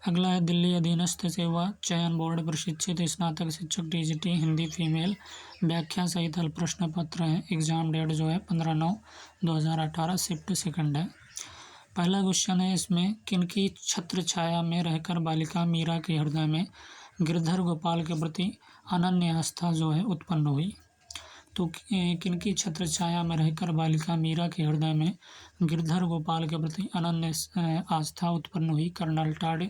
अगला है दिल्ली अधीनस्थ सेवा चयन बोर्ड प्रशिक्षित स्नातक शिक्षक टीजीटी हिंदी फीमेल व्याख्या सहित हल प्रश्न पत्र है। एग्जाम डेट जो है 15/9/2018 शिफ्ट सेकंड है। पहला क्वेश्चन है इसमें, किनकी छत्र छाया में रहकर बालिका मीरा के हृदय में गिरधर गोपाल के प्रति अनन्य आस्था जो है उत्पन्न हुई। तो किनकी छत्र छाया में रहकर बालिका मीरा के हृदय में गिरधर गोपाल के प्रति अनन्य आस्था उत्पन्न हुई। कर्नल टाड,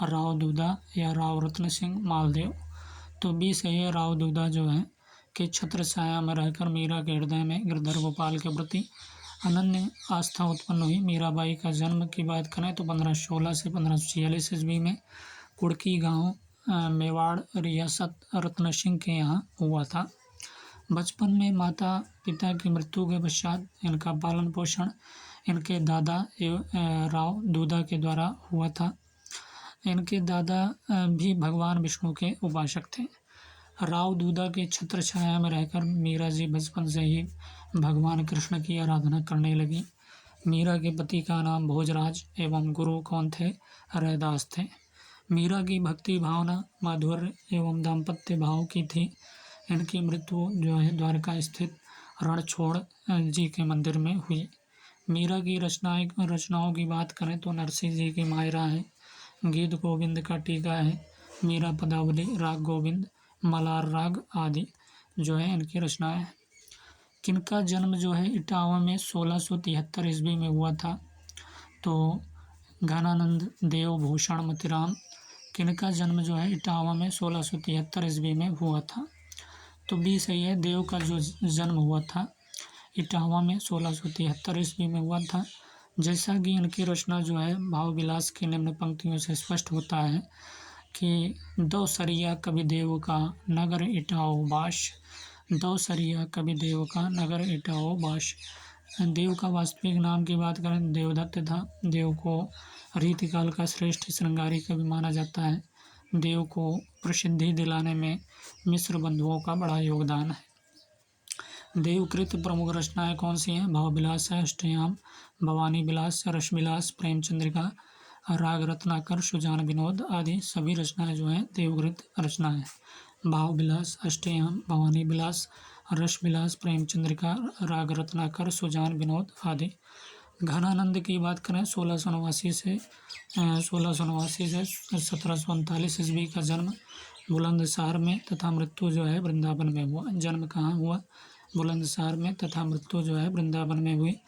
राव दूधा या राव रत्न सिंह मालदेव। तो बी सही है, राव दूधा जो है कि छत्र छाया में रहकर मीरा के हृदय में गिरधर गोपाल के प्रति अनन्य आस्था उत्पन्न हुई। मीराबाई का जन्म की बात करें तो 1516 से 1546 ईस्वी में कुड़की गांव मेवाड़ रियासत रत्न सिंह के यहाँ हुआ था। बचपन में माता पिता की मृत्यु के पश्चात इनका पालन पोषण इनके दादा राव दूधा के द्वारा हुआ था। इनके दादा भी भगवान विष्णु के उपासक थे। राव दूधा के छत्र छाया में रहकर मीरा जी बचपन से ही भगवान कृष्ण की आराधना करने लगी। मीरा के पति का नाम भोजराज एवं गुरु कौन थे? रैदास थे। मीरा की भक्ति भावना माधुर्य एवं दाम्पत्य भाव की थी। इनकी मृत्यु जो है द्वारका स्थित रणछोड़ जी के मंदिर में हुई। मीरा की रचनाओं की बात करें तो नरसिंह जी की मायरा है, गीत गोविंद का टीका है, मीरा पदावली, राग गोविंद, मलार राग आदि जो है इनकी रचनाएं हैं। किनका जन्म जो है इटावा में 1673 ईस्वी में हुआ था? तो घनानंद देव भूषण मतिराम। किनका जन्म जो है इटावा में 1673 ईस्वी में हुआ था? तो बी सही है, देव का जो जन्म हुआ था इटावा में 1673 ईस्वी में हुआ था। जैसा कि इनकी रचना जो है भाव विलास की निम्न पंक्तियों से स्पष्ट होता है कि दो सरिया कवि देव का नगर इटाओ बाश, दो सरिया कवि देव का नगर इटाओ बाश। देव का वास्तविक नाम की बात करें देवदत्त था। देव को रीतिकाल का श्रेष्ठ श्रृंगारी कवि माना जाता है। देव को प्रसिद्धि दिलाने में मिश्र बंधुओं का बड़ा योगदान है। देवकृत प्रमुख रचनाएं कौन सी हैं? भाव विलास है, अष्टयाम, भवानी विलास, रस विलास, प्रेमचंद्रिका, राग रत्नाकर, सुजान विनोद आदि सभी रचनाएं जो हैं देवकृत रचनाएं हैं। भाव विलास, अष्टयाम, भवानी विलास, रस विलास, प्रेमचंद्रिका, राग रत्नाकर, सुजान विनोद आदि। घनानंद की बात करें 1689 से 1739 ईस्वी का जन्म बुलंदशहर में तथा मृत्यु जो है वृंदावन में हुआ। जन्म कहाँ हुआ? बुलंदशहर में तथा मृत्यु जो है वृंदावन में हुई।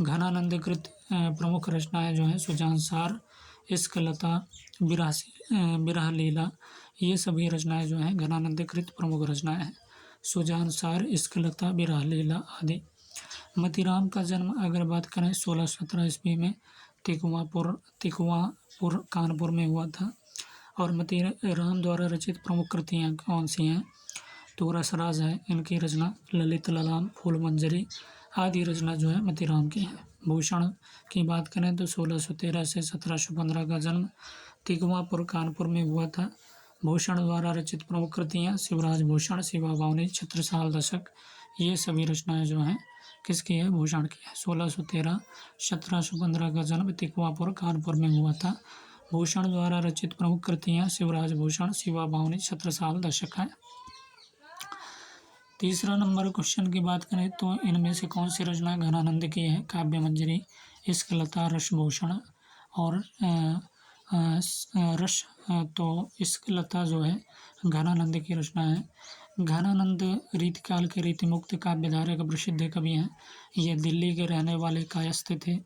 घनानंद कृत प्रमुख रचनाएं जो हैं सुजानसार, इश्कलता, विरह लीला, ये सभी रचनाएं जो हैं घनानंद कृत प्रमुख रचनाएं हैं। सुजानसार, इश्कलता, विरह लीला आदि। मतिराम का जन्म अगर बात करें 1617 ईस्वी में तिकुवापुर कानपुर में हुआ था। और मतिराम द्वारा रचित प्रमुख कृतियाँ कौन सी हैं? तो रसराज है इनकी रचना, ललित ललाम, फूल मंजरी आदि रचना जो है मतिराम की है। भूषण की बात करें तो 1613 से 1715 का जन्म तिकुवापुर कानपुर में हुआ था। भूषण द्वारा रचित प्रमुख कृतियाँ शिवराज भूषण, शिवा बावनी, छत्रसाल दशक, ये सभी रचनाएं जो हैं किसकी है? भूषण की है। 1613 1715 का जन्म तिकुवापुर कानपुर में हुआ था। भूषण द्वारा रचित प्रमुख कृतियाँ शिवराज भूषण, शिवा बावनी, छत्रसाल दशक है। तीसरा नंबर क्वेश्चन की बात करें तो इनमें से कौन सी रचना घनानंद की है? काव्य मंजरी, इश्कलता, रसभूषण और रस। तो इश्कलता जो है घनानंद की रचना है। घनानंद रीतिकाल के रीतिमुक्त काव्यधारा के प्रसिद्ध कवि हैं। ये दिल्ली के रहने वाले कायस्थ थे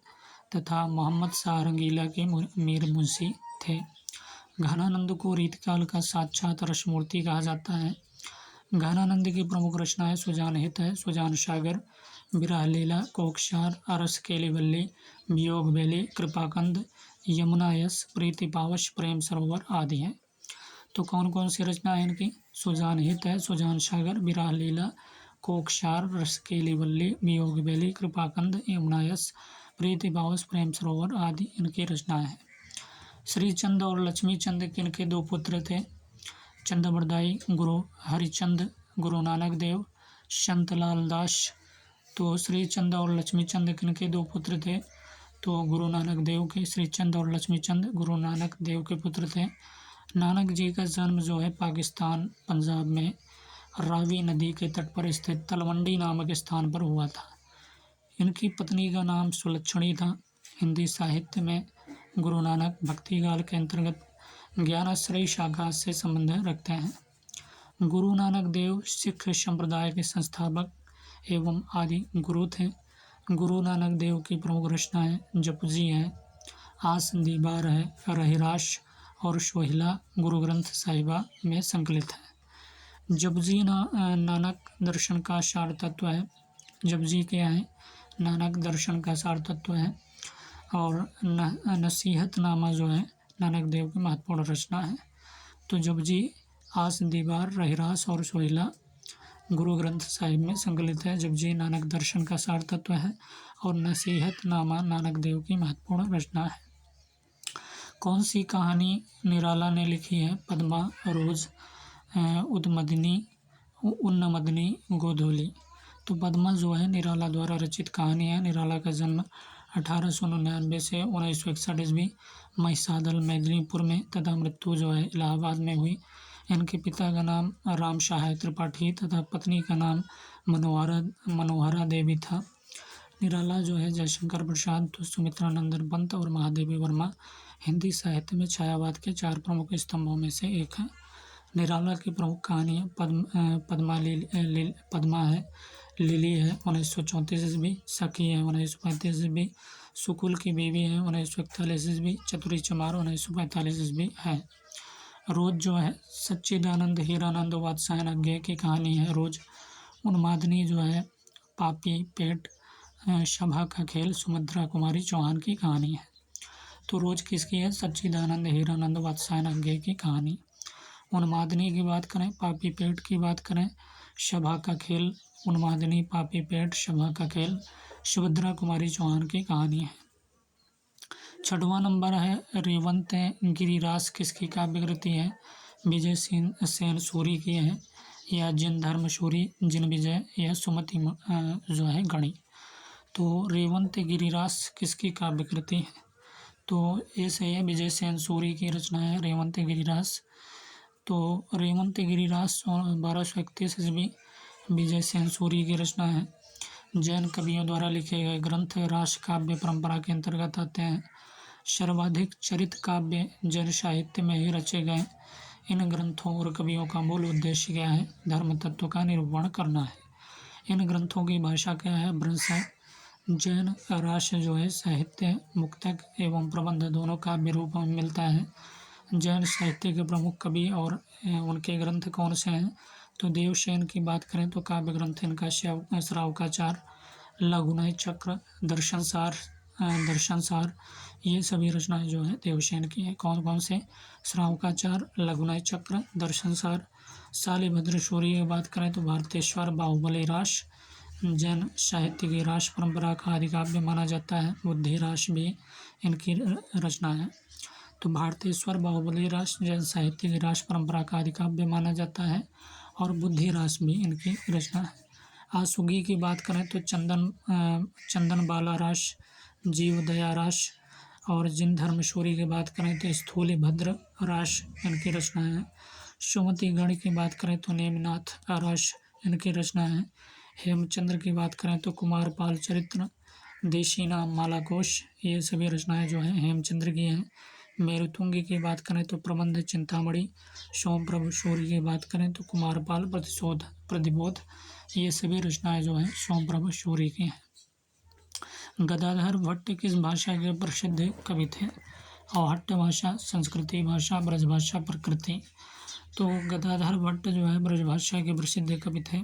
तथा मोहम्मद शाह रंगीला के मीर मुंशी थे। घनानंद को रीतिकाल का साक्षात रसमूर्ति कहा जाता है। घनानंद की प्रमुख रचनाएं सुजान हित है, सुजान सागर, विरह लीला, कोकशार, अरस केलीवल्ली, वियोग बेली, कृपाकंद, यमुना यस, प्रीति पावश, प्रेम सरोवर आदि हैं। तो कौन कौन सी रचना है इनकी? सुजान हित है, सुजान सागर, विरह लीला, कोकशार, रस केलीवल्ली, वियोग बेली, कृपाकंद, यमुना यस, प्रीति पावश, प्रेम सरोवर आदि इनकी रचनाएं हैं। श्रीचंद और लक्ष्मी चंद किनके दो पुत्र थे? चंद्रबरदाई, गुरु हरिचंद, गुरु नानक देव, संत लाल दास। तो श्रीचंद और लक्ष्मी चंद किनके दो पुत्र थे? तो गुरु नानक देव के श्री चंद और लक्ष्मी चंद गुरु नानक देव के पुत्र थे। नानक जी का जन्म जो है पाकिस्तान पंजाब में रावी नदी के तट पर स्थित तलवंडी नामक स्थान पर हुआ था। इनकी पत्नी का नाम सुलक्षणी था। हिंदी साहित्य में गुरु नानक भक्तिकाल के अंतर्गत ज्ञानाश्रयी शाखा से संबंध रखते हैं। गुरु नानक देव सिख संप्रदाय के संस्थापक एवं आदि गुरु थे। गुरु नानक देव की प्रमुख रचनाएं जपजी है, आस दीवार है, रहिराश और सोहिला गुरु ग्रंथ साहिबा में संकलित है। जपजी नानक दर्शन का सार तत्व है। जपजी क्या है? नानक दर्शन का सार तत्व है। और नसीहतनामा जो है नानक देव की महत्वपूर्ण रचना है। तो जपजी आस दीवार, रहिरास और सोहिला गुरु ग्रंथ साहिब में संकलित है। जपजी नानक दर्शन का सार तत्व है और नसीहतनामा नानक देव की महत्वपूर्ण रचना है। कौन सी कहानी निराला ने लिखी है? पद्मा, रोज, उन्नमदनी, गोधूली। तो पद्मा जो है निराला द्वारा रचित कहानी है। निराला का जन्म 1899 से 1961 ईस्वी महिसादल मेदिनीपुर में तथा मृत्यु जो है इलाहाबाद में हुई। इनके पिता का नाम राम सहाय त्रिपाठी तथा पत्नी का नाम मनोहरा देवी था। निराला जो है जयशंकर प्रसाद, सुमित्रानंदन पंत और महादेवी वर्मा हिंदी साहित्य में छायावाद के 4 प्रमुख स्तंभों में से एक है। निराला की प्रमुख कहानियाँ पद्मा है, लिली है 1934 ईस्वी, सखी है 1935 ईस्वी, सुकुल की बीवी है 1941 ईस्वी, चतुरी चमार 1945 ईस्वी है। रोज जो है सच्चिदानंद हीरानंद वात्सायन अज्ञे की कहानी है। रोज उन्मादनी जो है पापी पेट, सभा का खेल सुमित्रा कुमारी चौहान की कहानी है। तो रोज किसकी है? सच्चिदानंद हीरानंद वात्सायन अज्ञे की कहानी। उन्मादनी की बात करें, पापी पेट की बात करें, सभा का खेल, उन्मादनी, पापी पेट, सभा का खेल सुभद्रा कुमारी चौहान की कहानी है। 6वां नंबर है रेवंत गिरिरास किसकी काव्यकृति है? विजय सेन सूरी की है या जिन धर्म सूरी, जिन विजय या सुमति जो है गणी। तो रेवंत गिरिरास किसकी काव्यकृति है? तो ये सही है, विजय सेन सूरी की रचना है रेवंत गिरिरास। तो रेवंत गिरिरास 1231 ईस्वी विजय सेन सूरी की रचना है। जैन कवियों द्वारा लिखे गए ग्रंथ रास काव्य परंपरा के अंतर्गत आते हैं। सर्वाधिक चरित काव्य जैन साहित्य में ही रचे गए। इन ग्रंथों और कवियों का मूल उद्देश्य क्या है? धर्म तत्व का निरूपण करना है। इन ग्रंथों की भाषा क्या है? ब्रज है। जैन रास जो है साहित्य मुक्तक एवं प्रबंध दोनों काव्य रूप में मिलता है। जैन साहित्य के प्रमुख कवि और उनके ग्रंथ कौन से हैं? तो देवसेन की बात करें तो काव्य ग्रंथ इनका श्रावकाचार, लघुनय चक्र, दर्शनसार ये सभी रचनाएं जो है देवसेन की है। कौन कौन से? श्रावकाचार, लघुनय चक्र, दर्शनसार। शालिभद्र सूरी की बात करें तो भारतेश्वर, बाहुबली रास जैन साहित्य की रास परंपरा का आदिकाव्य माना जाता है। बुद्धि रास भी इनकी रचना है। तो भारतेश्वर, बाहुबली रास जैन साहित्य की रास परंपरा का आदिकाव्य माना जाता है और बुद्धि रास भी इनकी रचना है। आसुगी की बात करें तो चंदन बाला रास, जीव दया रास और जिन धर्मशूरी की बात करें तो स्थूली भद्र रास इनकी रचना है। सुमति गण की बात करें तो नेमिनाथ रास इनकी रचना है। हेमचंद्र की बात करें तो कुमारपाल चरित्र, देशी नाम मालाकोश ये सभी रचनाएं जो हैं हेमचंद्र की हैं। मेरुतुंगी की बात करें तो प्रबंध चिंतामणि। सोम प्रभु सूर्य की बात करें तो कुमारपाल प्रतिबोध ये सभी रचनाएं जो हैं सोम प्रभु सूर्य की हैं। गदाधर भट्ट किस भाषा के प्रसिद्ध कवि थे? अवहट्ट भाषा, संस्कृति भाषा, ब्रज भाषा, प्रकृति। तो गदाधर भट्ट जो है ब्रज भाषा के प्रसिद्ध कवि थे।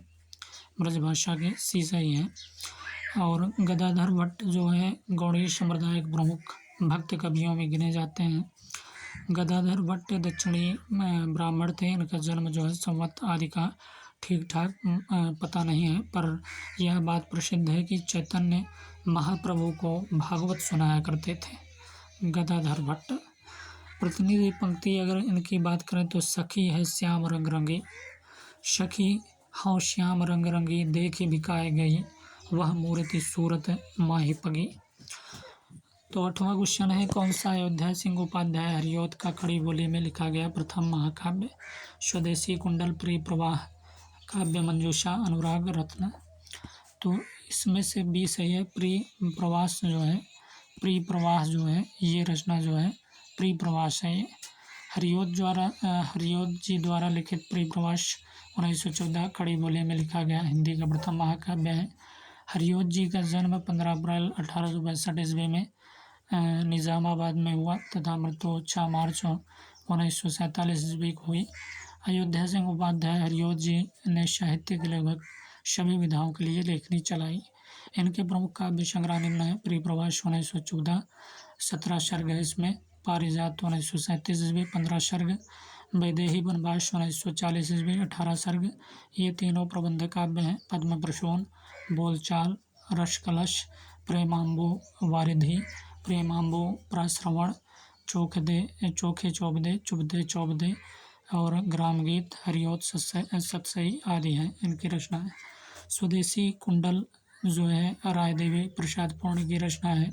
ब्रज भाषा के सही हैं। और गदाधर भट्ट जो है गौड़ीय संप्रदाय के प्रमुख भक्त कवियों में गिने जाते हैं। गदाधर भट्ट दक्षिणी ब्राह्मण थे। इनका जन्म जो है संवत आदि का ठीक ठाक पता नहीं है, पर यह बात प्रसिद्ध है कि चैतन्य महाप्रभु को भागवत सुनाया करते थे गदाधर भट्ट। प्रतिनिधि पंक्ति अगर इनकी बात करें तो सखी है श्याम रंग रंगी, सखी हाँ श्याम रंग रंगी देखी बिकाए गई, वह मूर्ति सूरत माही पगी। तो 8वां क्वेश्चन है, कौन सा अयोध्या सिंह उपाध्याय हरिऔध का खड़ी बोली में लिखा गया प्रथम महाकाव्य? स्वदेशी कुंडल, प्रिय प्रवाह, काव्य मंजूषा, अनुराग रत्न। तो इसमें से बी सही है। प्रिय प्रवास जो है, प्रिय प्रवाह जो है, ये रचना जो है प्रिय प्रवास है। हरिऔध जी द्वारा लिखित प्रिय प्रवास 1914 खड़ी बोली में लिखा गया हिंदी का प्रथम महाकाव्य है। हरिऔध जी का जन्म 15 अप्रैल 1862 ईस्वी में निज़ामाबाद में हुआ तथा मृत्यु 6 मार्च 1947 ईस्वी को हुई। अयोध्या सिंह उपाध्याय हरिऔध जी ने साहित्य के लगभग सभी विधाओं के लिए लेखनी चलाई। इनके प्रमुख काव्य संग्रह निम्न है। प्रिय प्रवास 1914 17 सर्ग है इसमें। पारिजात 1937 ईस्वी 15 सर्ग। वैदेही वनवास 1940 ईस्वी 18 सर्ग। ये तीनों प्रबंध काव्य हैं। पद्म प्रसून, बोलचाल, रसकलश, प्रेमांबु वारिधि, प्रेमांबु प्राश्रवण, चोखे चौबदे, चुबदे चौबदे और ग्राम गीत, हरिऔध सतसई आदि हैं इनकी रचना है। स्वदेशी कुंडल जो है रायदेवी प्रसाद पूर्ण की रचना है।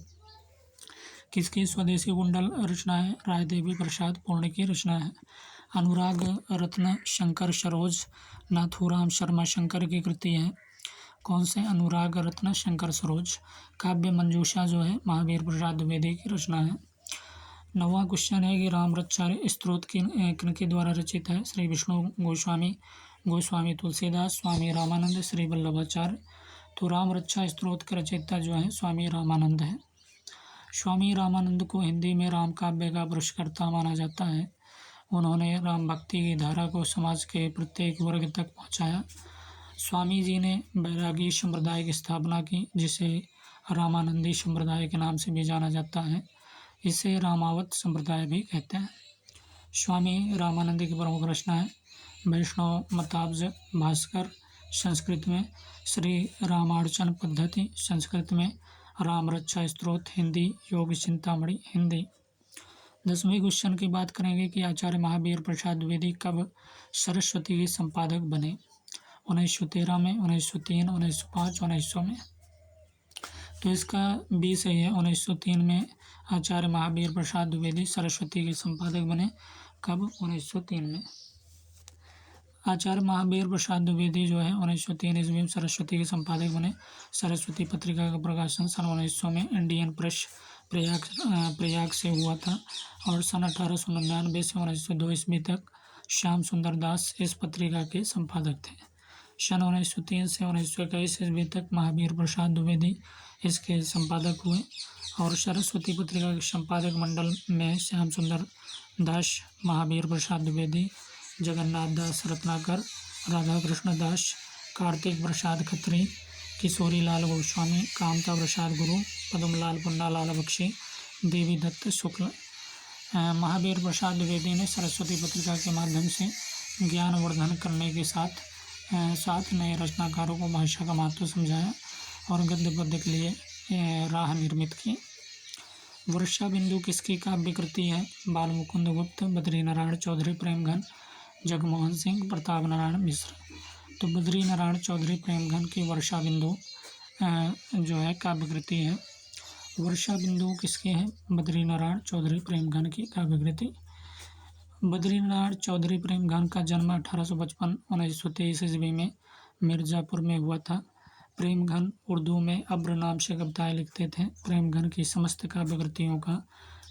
किसकी स्वदेशी कुंडल रचना है? रायदेवी प्रसाद पूर्ण की रचना है। अनुराग रत्न शंकर सरोज नाथूराम शर्मा शंकर की कृति है। कौन से? अनुराग रत्न शंकर सरोज। काव्य मंजूषा जो है महावीर प्रसाद द्विवेदी की रचना है। 9वां क्वेश्चन है कि राम रक्षा स्तोत्र किनके द्वारा रचित है? श्री विष्णु गोस्वामी, गोस्वामी तुलसीदास, स्वामी रामानंद, श्री वल्लभाचार्य। तो राम रक्षा स्तोत्र के रचयिता जो है स्वामी रामानंद है। स्वामी रामानंद को हिंदी में राम काव्य का पुरस्कर्ता माना जाता है। उन्होंने राम भक्ति की धारा को समाज के प्रत्येक वर्ग तक पहुंचाया। स्वामी जी ने बैरागी संप्रदाय की स्थापना की, जिसे रामानंदी संप्रदाय के नाम से भी जाना जाता है। इसे रामावत संप्रदाय भी कहते हैं। स्वामी रामानंद की प्रमुख रचना है वैष्णव मताब्ज भास्कर संस्कृत में, श्री रामार्चन पद्धति संस्कृत में, राम रक्षा स्तोत्र हिंदी, योग चिंतामणि हिंदी। 10वें क्वेश्चन की बात करेंगे कि आचार्य महावीर प्रसाद द्विवेदी कब सरस्वती के संपादक बने? 1913 में, 1903, 1905, 1900 में। तो इसका बी सही है। 1903 में आचार्य महावीर प्रसाद द्विवेदी सरस्वती के संपादक बने। कब? 1903 में। आचार्य महावीर प्रसाद द्विवेदी जो है 1903 ईस्वी में सरस्वती के संपादक बने। सरस्वती पत्रिका का प्रकाशन सन 1900 में इंडियन प्रेस प्रयाग से हुआ था और सन 1899 से 1902 ईस्वी तक श्याम सुंदर दास इस पत्रिका के संपादक थे। सन 1903 से 1921 ईस्वी तक महावीर प्रसाद द्विवेदी इसके संपादक हुए और सरस्वती पत्रिका के संपादक मंडल में श्याम सुंदर दास, महावीर प्रसाद द्विवेदी, जगन्नाथ दास रत्नाकर, राधा कृष्ण दास, कार्तिक प्रसाद खत्री, किशोरी लाल गोस्वामी, कामता प्रसाद गुरु, पद्मलाल पुन्नालाल बख्शी, देवी दत्त शुक्ल। महावीर प्रसाद द्विवेदी ने सरस्वती पत्रिका के माध्यम से ज्ञानवर्धन करने के साथ नए रचनाकारों को भाषा का महत्व समझाया और गद्य पद्य के लिए राह निर्मित की। वर्षा बिंदु किसकी काव्य कृति है? बाल मुकुंद गुप्त, बद्री नारायण चौधरी, प्रेमघन, जगमोहन सिंह, प्रताप नारायण मिश्र। तो बद्री नारायण चौधरी प्रेमघन की वर्षा बिंदु जो है काव्य कृति है। वर्षा बिंदु किसके हैं? बद्री नारायण चौधरी प्रेमघन की काव्य कृति। बद्री नारायण चौधरी प्रेमघन का जन्म 1855 1923 ईस्वी में मिर्ज़ापुर में हुआ था। प्रेमघन उर्दू में अब्र नाम से कविताएं लिखते थे। प्रेमघन की समस्त काव्य कृतियों का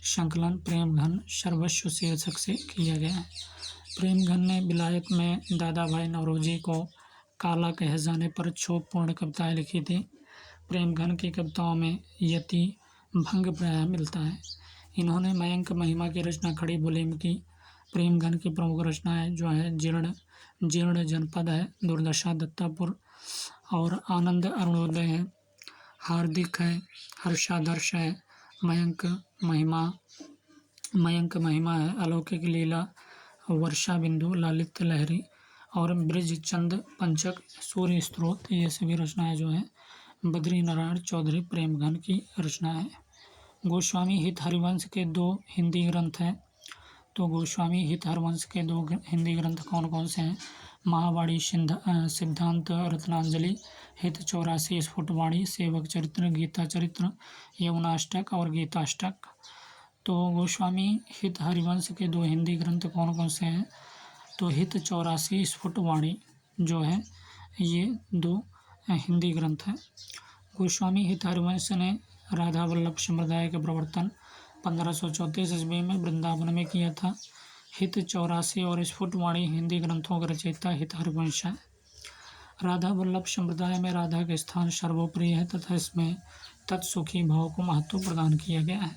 संकलन प्रेमघन सर्वस्व शीर्षक से किया गया है। प्रेमघन ने विलायत में दादा भाई नौरोजी को काला कहे जाने पर क्षोभपूर्ण कविताएं लिखी थी। प्रेमघन की कविताओं में यति भंग प्रायः मिलता है। इन्होंने मयंक महिमा की रचना खड़ी बोली में की। प्रेमघन की प्रमुख रचनाएं जो है जीर्ण जनपद है, दुर्दशा दत्तापुर और आनंद अरुणोदय है, हार्दिक है, हर्षादर्श है, मयंक महिमा है, अलौकिक लीला, वर्षा बिंदु, ललित लहरी और ब्रिजचंद पंचक, सूर्य स्त्रोत। ये सभी रचनाएं जो हैं बद्री नारायण चौधरी प्रेमघन की रचना है। गोस्वामी हित हरिवंश के 2 हिंदी ग्रंथ हैं। तो गोस्वामी हित हरिवंश के 2 हिंदी ग्रंथ कौन कौन से हैं? महावाणी सिद्धांत रत्नांजलि, हित 84, स्फुटवाणी, सेवक चरित्र, गीता चरित्र, यमुनाष्टक और गीताष्टक। तो गोस्वामी हित हरिवंश के 2 हिंदी ग्रंथ कौन कौन से हैं? तो हित 84, स्फुटवाणी जो है ये 2 हिंदी ग्रंथ हैं। गोस्वामी हित हरिवंश ने राधा वल्लभ संप्रदाय का प्रवर्तन 1534 ईस्वी में वृंदावन में किया था। हित 84 और स्फुटवाणी हिंदी ग्रंथों का रचयिता हित हरिवंश है। राधा वल्लभ संप्रदाय में राधा का स्थान सर्वोपरि है तथा इसमें तत्सुखी भाव को महत्व प्रदान किया गया है।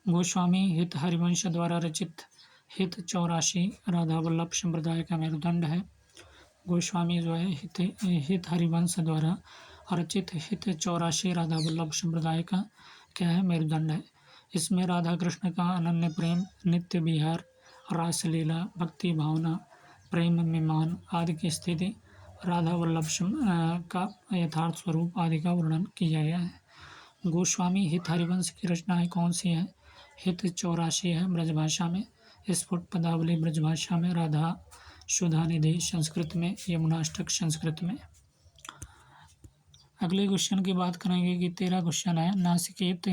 गोस्वामी हित हरिवंश द्वारा रचित हित 84 राधा वल्लभ संप्रदाय का मेरुदंड है। गोस्वामी जो है हित हरिवंश द्वारा रचित हित 84 राधा वल्लभ संप्रदाय का क्या है? मेरुदंड है। इसमें राधा कृष्ण का अनन्य प्रेम, नित्य विहार, रासलीला, भक्ति भावना, प्रेम विमान आदि की स्थिति, राधा वल्लभ का यथार्थ स्वरूप आदि का वर्णन किया गया है। गोस्वामी हित हरिवंश की रचनाएं कौन सी हैं? हित 84 है ब्रजभाषा में, स्फुट पदावली ब्रजभाषा में, राधा सुधानिधि संस्कृत में, यमुनाष्टक संस्कृत में। अगले क्वेश्चन की बात करेंगे कि 13 क्वेश्चन है। नासिकेत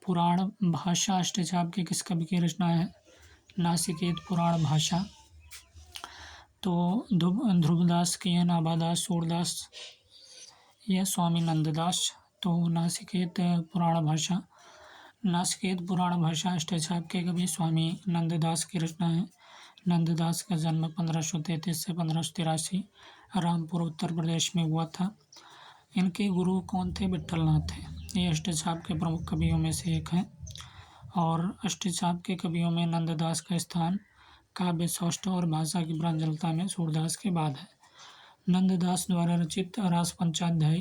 पुराण भाषा अष्टचाप के किस कवि की रचना है? नासिकेत पुराण भाषा तो ध्रुवदास की है, नाभादास, सूरदास या स्वामी नंददास। तो नासिकेत पुराण भाषा अष्टचाप के कवि स्वामी नंददास की रचना है। नंददास का जन्म 1533 से 1583 रामपुर उत्तर प्रदेश में हुआ था। इनके गुरु कौन थे? विट्ठलनाथ थे। ये अष्टचाप के प्रमुख कवियों में से एक हैं। और अष्टचाप के कवियों में नंददास का स्थान काव्य सौष्ठव और भाषा की प्रांजलता में सूरदास के बाद है। नंददास द्वारा रचित रास पंचाध्यायी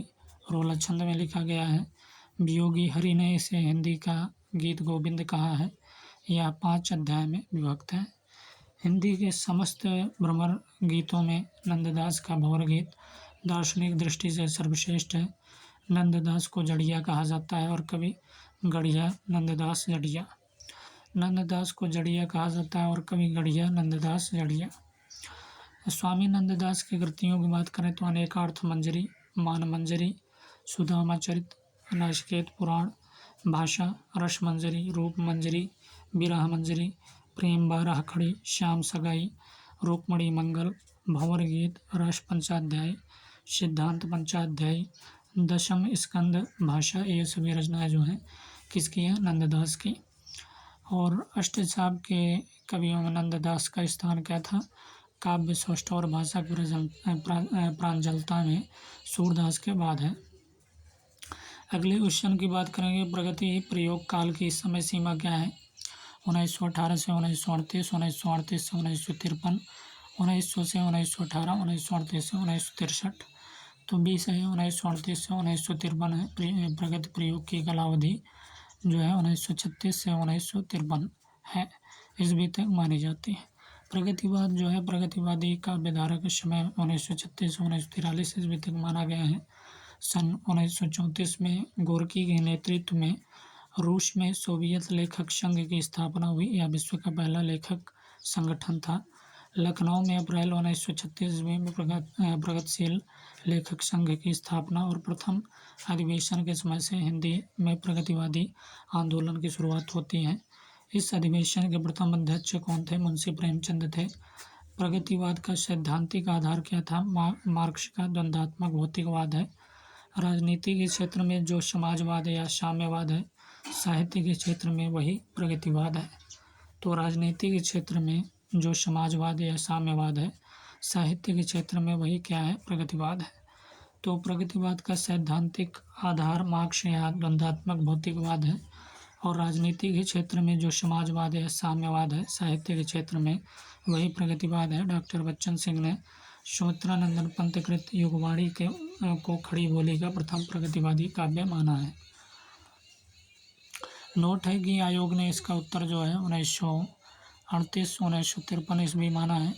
रोला छंद में लिखा गया है। वियोगी हरि ने इसे हिंदी का गीत गोविंद कहा है। यह 5 अध्याय में विभक्त है। हिंदी के समस्त भ्रमर गीतों में नंददास का भंवर गीत दार्शनिक दृष्टि से सर्वश्रेष्ठ है। नंददास को जड़िया कहा जाता है और कवि गढ़िया नंददास जड़िया। नंददास को जड़िया कहा जाता है और कवि गढ़िया नंददास जड़िया। स्वामी नंददास की कृतियों की बात करें तो अनेकार्थ मंजरी, मान मंजरी, सुदामा चरित, नासिकेत पुराण भाषा, रस मंजरी, रूप मंजरी, विरह मंजरी, प्रेम बारह खड़ी, श्याम सगाई, रुक्मणी मंगल, भंवर गीत, रस पंचाध्याय, सिद्धांत पंचाध्याय, दशम स्कंद भाषा, ये सभी रचनाएं जो हैं किसकी हैं? नंददास की। और अष्टचाप के कवियों में नंददास का स्थान क्या था? काव्य सौष्ठव और भाषा की प्रांजलता में सूरदास के बाद है। अगले क्वेश्चन की बात करेंगे। प्रगति प्रयोग काल की समय सीमा क्या है? 1918 से 1938, 1938 से 1953, 1900 से 1918, 1938 से 1963। तो 20 है। 1938 से 1953 है। प्रगति प्रयोग की कालावधि जो है 1936 से 1953 है, इस भी तक मानी जाती है। प्रगतिवाद जो है प्रगतिवादी काव्यधारा का समय 1936 से 1943 ईस्वी तक माना गया है। सन 1934 में गोर्की के नेतृत्व में रूस में सोवियत लेखक संघ की स्थापना हुई। यह विश्व का पहला लेखक संगठन था। लखनऊ में अप्रैल 1936 में प्रगतिशील लेखक संघ की स्थापना और प्रथम अधिवेशन के समय से हिंदी में प्रगतिवादी आंदोलन की शुरुआत होती है। इस अधिवेशन के प्रथम अध्यक्ष कौन थे? मुंशी प्रेमचंद थे। प्रगतिवाद का सैद्धांतिक आधार क्या था? मार्क्स का द्वंद्वात्मक भौतिकवाद है। राजनीति के क्षेत्र में जो समाजवाद या साम्यवाद है, साहित्य के क्षेत्र में वही प्रगतिवाद है। तो राजनीति के क्षेत्र में जो समाजवाद या साम्यवाद है, साहित्य के क्षेत्र में वही क्या है? प्रगतिवाद है। तो प्रगतिवाद का सैद्धांतिक आधार मार्क्स या द्वंद्वात्मक भौतिकवाद है। और राजनीति के क्षेत्र में जो समाजवाद या साम्यवाद है, साहित्य के क्षेत्र में वही प्रगतिवाद है। डॉक्टर बच्चन सिंह ने सुमित्रा नंदन पंत कृत युगवाणी को खड़ी बोली का प्रथम प्रगतिवादी काव्य माना है। नोट है कि आयोग ने इसका उत्तर जो है 1938 1953 ईस्वी माना है।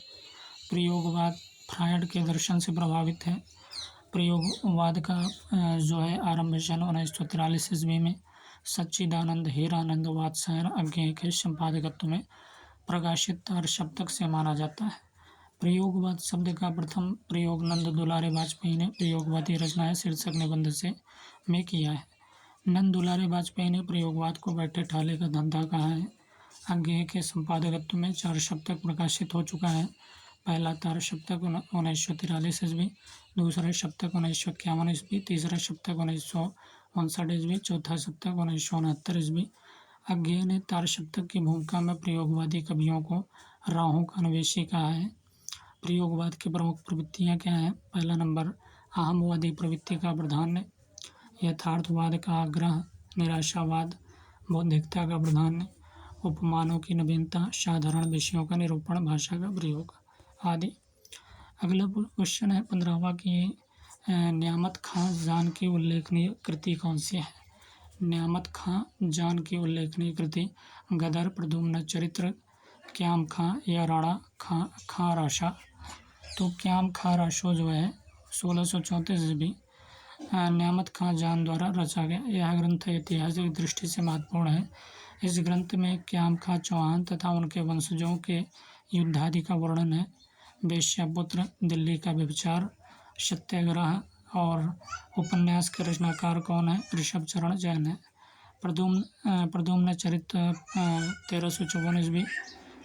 प्रयोगवाद फ्रायड के दर्शन से प्रभावित है। प्रयोगवाद का जो है आरंभ सन 1943 ईस्वी में सच्चिदानंद हीरानंद वात्सायन अज्ञेय के संपादकत्व में प्रकाशित तार सप्तक से माना जाता है। प्रयोगवाद शब्द का प्रथम प्रयोग नंद दुलारे वाजपेयी ने प्रयोगवादी रचनाएं शीर्षक निबंध से में किया है। नंद दुलारे वाजपेयी ने प्रयोगवाद को बैठे ठाले का धंधा कहा है। अज्ञेय के संपादकत्व में 4 शतक प्रकाशित हो चुका है। पहला तार शतक 1943 ईस्वी, दूसरा शतक 1951 ईस्वी, तीसरा शतक 1959 ईस्वी, चौथा शतक 1969 ईस्वी। अज्ञेय ने तार शतक की भूमिका में प्रयोगवादी कवियों को राहों का अन्वेषी कहा है। प्रयोगवाद की प्रमुख प्रवृत्तियाँ क्या हैं? पहला नंबर, अहमवादी प्रवृत्ति का प्राधान्य, यथार्थवाद का आग्रह, निराशावाद, बौद्धिकता का प्राधान्य, उपमानों की नवीनता, साधारण विषयों का निरूपण, भाषा का प्रयोग आदि। अगला क्वेश्चन है 15वां की न्यामत खां जान की उल्लेखनीय कृति कौन सी है? न्यामत खां जान की उल्लेखनीय कृति गदर, प्रद्युम्न चरित्र, क्याम खां या राणा खां राशा। तो क्याम खां राशो जो है 1634 ईस्वी न्यामत खां जान द्वारा रचा गया। यह ग्रंथ ऐतिहासिक दृष्टि से महत्वपूर्ण है। इस ग्रंथ में क्याम खां चौहान तथा उनके वंशजों के युद्धादि का वर्णन है। वेश्यापुत्र, दिल्ली का व्यभिचार, सत्याग्रह और उपन्यास के रचनाकार कौन है? ऋषभचरण जैन है। प्रद्युम्न चरित्र 1354 ईस्वी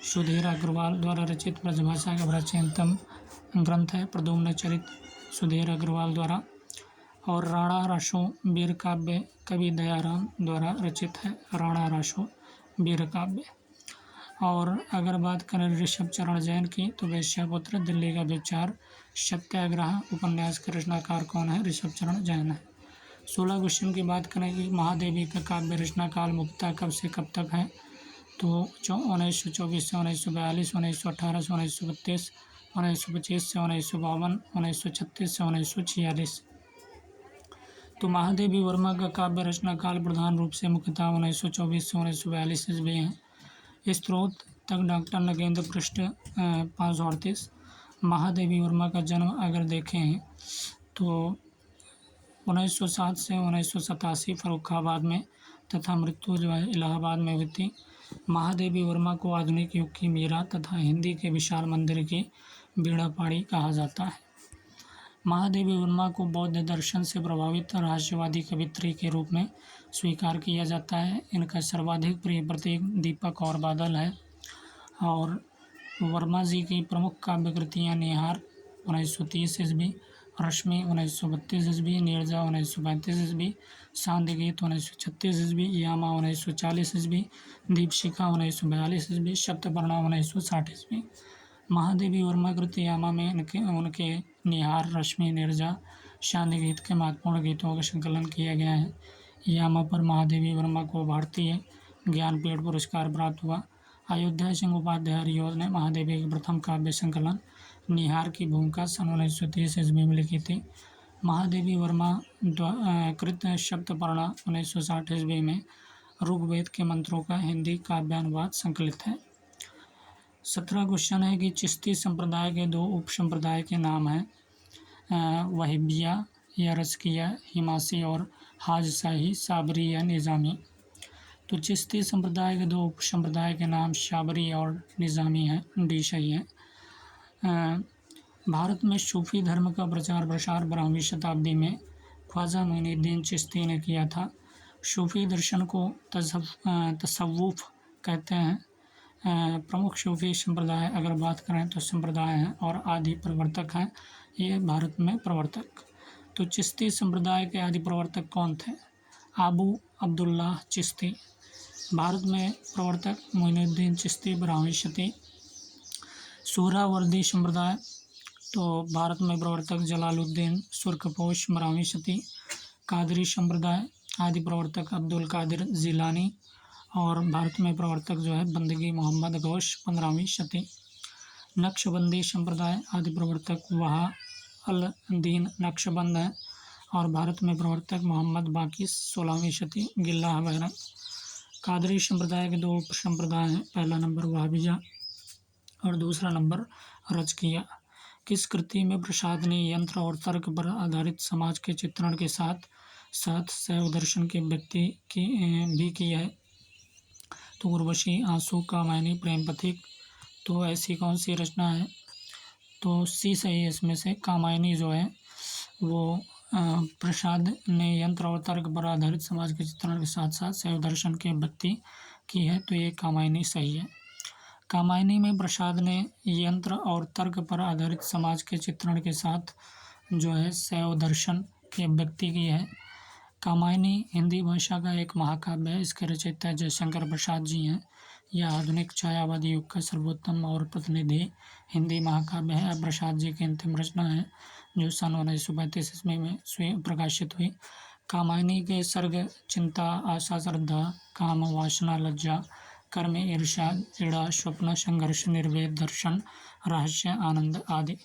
सुधीर अग्रवाल द्वारा रचित ब्रजभाषा का प्राचीनतम ग्रंथ है प्रद्युम्न चरित्र सुधीर अग्रवाल द्वारा। और राणा राशो वीर काव्य कवि दयाराम द्वारा रचित है। राणा राशो वीर काव्य। और अगर बात करें ऋषभचरण जैन की तो वेश्यापुत्र, दिल्ली का व्यभिचार, सत्याग्रह उपन्यास के रचनाकार कौन है? ऋषभचरण जैन है। 16 क्वेश्चन की बात करें कि महादेवी का काव्य रचना काल मुक्ता कब से कब तक है? तो 1924 से 1942, 1918 से 1932, 1925 से 1952, 1936 से 1946। तो महादेवी वर्मा का काव्य रचना काल प्रधान रूप से मुख्यतः 1924 से 1942 ईस्वी है। स्त्रोत तक डॉक्टर नगेंद्र पृष्ठ 538। महादेवी वर्मा का जन्म अगर देखें तो 1907 से 1987 फर्रुखाबाद में तथा मृत्यु जो है इलाहाबाद में हुई थी। महादेवी वर्मा को आधुनिक युग की मीरा तथा हिंदी के विशाल मंदिर की बीड़ा पाड़ी कहा जाता है। महादेवी वर्मा को बौद्ध दर्शन से प्रभावित रहस्यवादी कवित्री के रूप में स्वीकार किया जाता है। इनका सर्वाधिक प्रिय प्रतीक दीपक और बादल है। और वर्मा जी की प्रमुख काव्य कृतियाँ निहार 1930 ईस्वी, रश्मि 1932 ईस्वी, नीरजा 1935 ईस्वी, सांध्य गीत 1936 ईस्वी, यामा 1940 ईस्वी, दीपशिखा 1942 ईस्वी, सप्तपर्णा 1960 ईस्वी। महादेवी वर्मा कृति यामा में उनके निहार, रश्मि, नीरजा, सांध्य गीत के महत्वपूर्ण गीतों का संकलन किया गया है। यामा पर महादेवी वर्मा को भारतीय ज्ञानपीठ पुरस्कार प्राप्त हुआ। अयोध्या सिंह उपाध्याय हरिऔध ने महादेवी के प्रथम काव्य संकलन निहार की भूमिका सन 1930 ईस्वी में लिखी थी। महादेवी वर्मा कृत सप्तपर्णा 1960 ईस्वी में ऋग्वेद के मंत्रों का हिंदी काव्यानुवाद संकलित है। 17 क्वेश्चन है कि चिश्ती संप्रदाय के 2 उप संप्रदाय के नाम हैं वहिबिया या रज़किया, हिमासी और हाजशाही, साबरी या निज़ामी। तो चिश्ती संप्रदाय के 2 उप संप्रदाय के नाम साबरी और निज़ामी हैं। डी सही है। भारत में सूफी धर्म का प्रचार प्रसार 12वीं शताब्दी में ख्वाजा मोइनुद्दीन चिश्ती ने किया था। सूफी दर्शन को तसव्वुफ़ कहते हैं। प्रमुख सूफी संप्रदाय अगर बात करें तो संप्रदाय हैं और आदि प्रवर्तक हैं। ये भारत में प्रवर्तक। तो चिश्ती संप्रदाय के आदि प्रवर्तक कौन थे? अबू अब्दुल्लाह चिश्ती। भारत में प्रवर्तक मोइनुद्दीन चिश्ती 12वीं शती। सुहरावर्दी संप्रदाय तो भारत में प्रवर्तक जलालुद्दीन सुर्खपोश 12वीं शती। कादरी संप्रदाय आदि प्रवर्तक अब्दुल कादिर जिलानी और भारत में प्रवर्तक जो है बंदगी मोहम्मद गौश 15वीं शती। नक्शबंदी संप्रदाय आदि प्रवर्तक वहा अल दीन नक्शबंद है और भारत में प्रवर्तक मोहम्मद बाकी 16वीं शती गिल्ला वगैरह। कादरी संप्रदाय के 2 उप संप्रदाय हैं। पहला नंबर वहाबिया और दूसरा नंबर रज़किया। किस कृति में प्रसाद ने यंत्र और तर्क पर आधारित समाज के चित्रण के साथ साथ शैव दर्शन के व्यक्ति की भी की है? तो उर्वशी, आंसू, कामायनी, प्रेम पथिक। तो ऐसी कौन सी रचना है? तो सी सही है इसमें से। कामायनी जो है वो प्रसाद ने यंत्र और तर्क पर आधारित समाज के चित्रण के साथ साथ शैव दर्शन की व्यक्ति की है, तो ये कामायनी सही है। कामायनी में प्रसाद ने यंत्र और तर्क पर आधारित समाज के चित्रण के साथ जो है शैव दर्शन की व्यक्ति की है। कामायनी हिंदी भाषा का एक महाकाव्य है। इसके रचयिता जयशंकर प्रसाद जी हैं। यह आधुनिक छायावादी युग का सर्वोत्तम और प्रतिनिधि हिंदी महाकाव्य है। प्रसाद जी की अंतिम रचना है जो सन 1935 ईस्वी में प्रकाशित हुई। कामायनी के सर्ग चिंता, आशा, श्रद्धा, काम, वासना, लज्जा, कर्म, ईर्ष्या, ईड़ा, स्वप्न, संघर्ष, निर्वेद, दर्शन, रहस्य, आनंद आदि।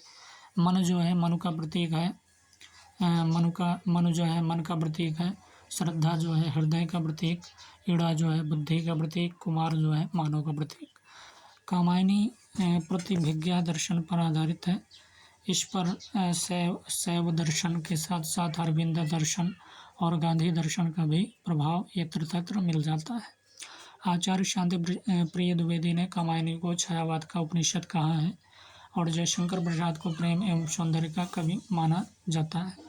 मन जो है मनु का प्रतीक है। मनु जो है मन का प्रतीक है। श्रद्धा जो है हृदय का प्रतीक। ईड़ा जो है बुद्धि का प्रतीक। कुमार जो है मानव का प्रतीक। कामायनी प्रतिभिज्ञा दर्शन पर आधारित है। इस पर शैव दर्शन के साथ साथ अरविंद दर्शन और गांधी दर्शन का भी प्रभाव यत्र तत्र मिल जाता है। आचार्य शांति प्रिय द्विवेदी ने कामायनी को छायावाद का उपनिषद कहा है और जयशंकर प्रसाद को प्रेम एवं सौंदर्य का कवि माना जाता है।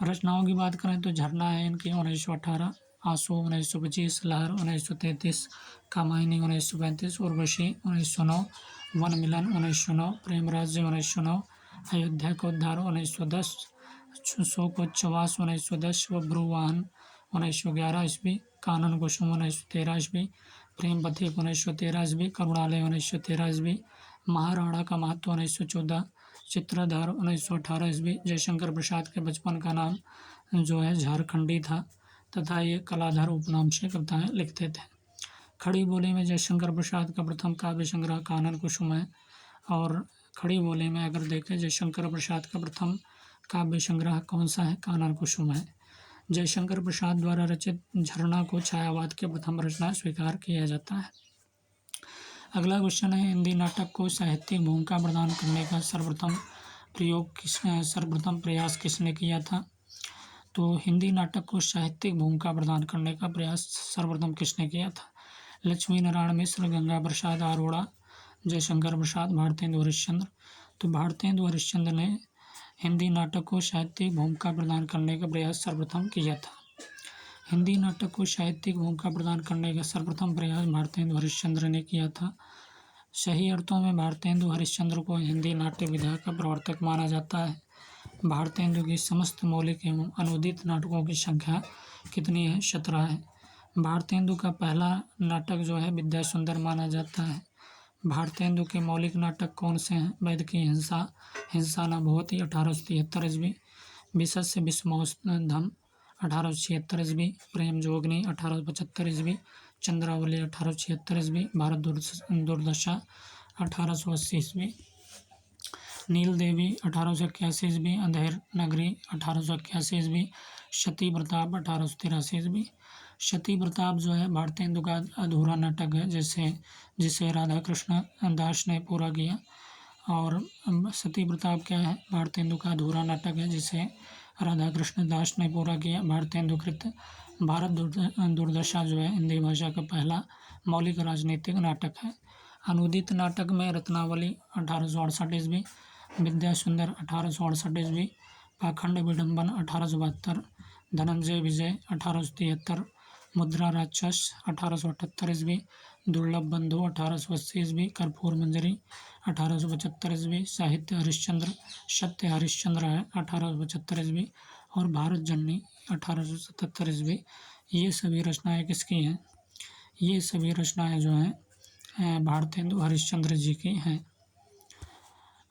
रचनाओं की बात करें तो झरना है इनकी 1918, आंसू 1925, लहर 1933, कामायनी 1935, उर्वशी 1909, वन मिलन 1909, प्रेम राज्य 1909, अयोध्या का उद्धार 1910, शोकोच्छ्वास 1910, व ब्रुवाहन 1911 ईस्वी, कानन कुसुम 1913 ईस्वी, प्रेम पथिक 1913 ईस्वी, करुणालय 1913 ईस्वी, महाराणा का महत्व 1914, चित्रधार 1918 ईस्वी। जयशंकर प्रसाद के बचपन का नाम जो है झारखंडी था तथा ये कलाधर उपनाम से कविताएं लिखते थे। खड़ी बोली में जयशंकर प्रसाद का प्रथम काव्य संग्रह कानन कुसुम है। और खड़ी बोली में अगर देखें जयशंकर प्रसाद का प्रथम काव्य संग्रह कौन सा है, कानन कुसुम है। जयशंकर प्रसाद द्वारा रचित झरना को छायावाद के प्रथम रचना स्वीकार किया जाता है। अगला क्वेश्चन है हिंदी नाटक को साहित्यिक भूमिका प्रदान करने का सर्वप्रथम प्रयास किसने किया था। तो हिंदी नाटक को साहित्यिक भूमिका प्रदान करने का प्रयास सर्वप्रथम किसने किया था। लक्ष्मी नारायण मिश्र, गंगा प्रसाद अरोड़ा, जयशंकर प्रसाद, भारतेंदु हरिश्चंद्र। तो भारतेंदु हरिश्चंद्र ने हिंदी नाटक को साहित्यिक भूमिका प्रदान करने का प्रयास सर्वप्रथम किया था। हिंदी नाटक को साहित्यिक भूमिका प्रदान करने का सर्वप्रथम प्रयास भारतेंदु हरिश्चंद्र ने किया था। सही अर्थों में भारतेंदु हरिश्चंद्र को हिंदी नाट्य विधा का प्रवर्तक माना जाता है। भारतेंदु की समस्त मौलिक एवं अनुदित नाटकों की संख्या कितनी है, 17 है। भारतेंदु का पहला नाटक जो है विद्या सुंदर माना जाता है। भारतेंदु के मौलिक नाटक कौन से हैं, वैद की हिंसा, हिंसा न भवति 1873 ईस्वी, विशस्य विषमोधम 1876 ईस्वी, प्रेम जोगनी 1875 ईस्वी, चंद्रावली 1876 ईस्वी, भारत दुर्दशा 1880 ईस्वी, नील देवी 1881 ईस्वी, अंधेर नगरी 1881 ईस्वी, सती प्रताप 1883 ईस्वी। सती प्रताप जो है भारतेंदु का अधूरा नाटक है जिसे राधा कृष्ण दास ने पूरा किया। और सती प्रताप क्या है, भारतेंदु का अधूरा नाटक है जिसे राधा कृष्ण दास ने पूरा किया। भारतेंदु कृत भारत दुर्दशा जो है हिंदी भाषा का पहला मौलिक राजनीतिक नाटक है। अनुदित नाटक में रत्नावली 1868 ईस्वी, विद्या सुंदर 1868 ईस्वी, पाखंड विडंबन 1872, धनंजय विजय 1873, मुद्रा राक्षस 1878 ईस्वी, दुर्लभ बंधु 1880 ईस्वी, कर्पूर मंजरी 1875 ईस्वी, साहित्य हरिश्चंद्र, सत्य हरिश्चंद्र है 1875 ईस्वी, और भारत जननी 1877 ईस्वी। ये सभी रचनाएं किसकी हैं, ये सभी रचनाएं जो हैं भारतेंदु हरिश्चंद्र जी की हैं।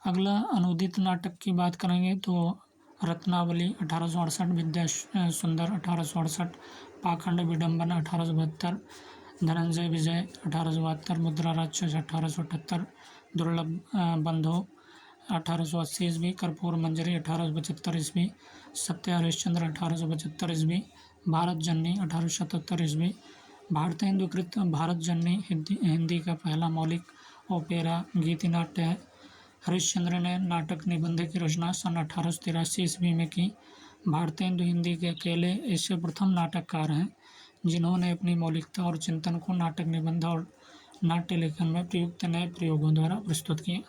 अगला अनुदित नाटक की बात करेंगे तो रत्नावली 1868, विद्या सुंदर 1868, पाखंड विडंबन 1872, धनंजय विजय 1872, मुद्रा राक्षस 1878, दुर्लभ बंधु 1880 ईस्वी, कर्पूर मंजरी 1875 ईस्वी, सत्य हरिश्चंद्र 1875 ईस्वी, भारत जननी 1877 ईस्वी। भारतेंदु कृत भारत जननी हिंदी का पहला मौलिक ओपेरा गीति नाट्य है। हरिश्चंद्र ने नाटक निबंध की रचना सन 1883 ईस्वी में की। भारतेंदु हिंदी के अकेले ऐसे प्रथम नाटककार हैं जिन्होंने अपनी मौलिकता और चिंतन को नाटक निबंध और नाट्य लेखन में प्रयुक्त नए प्रयोगों द्वारा प्रस्तुत किया।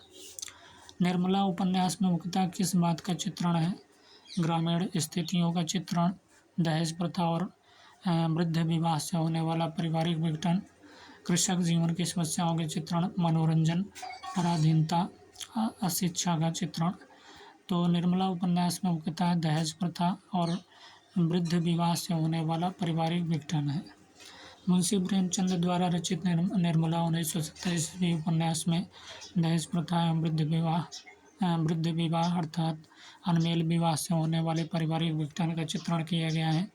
निर्मला उपन्यास में मुख्यतः किस बात का चित्रण है? ग्रामीण स्थितियों का चित्रण, दहेज प्रथा और वृद्ध विवाह से होने वाला पारिवारिक विघटन, कृषक जीवन की समस्याओं के चित्रण, मनोरंजन, पराधीनता, अशिक्षा का चित्रण। तो निर्मला उपन्यास में मुख्यतः दहेज प्रथा और वृद्ध विवाह से होने वाला पारिवारिक विघटन है। मुंशी प्रेमचंद द्वारा रचित निर्मला 1970 ईस्वी उपन्यास में दहेज प्रथा एवं वृद्ध विवाह अर्थात अनमेल विवाह से होने वाले पारिवारिक विघटन का चित्रण किया गया है।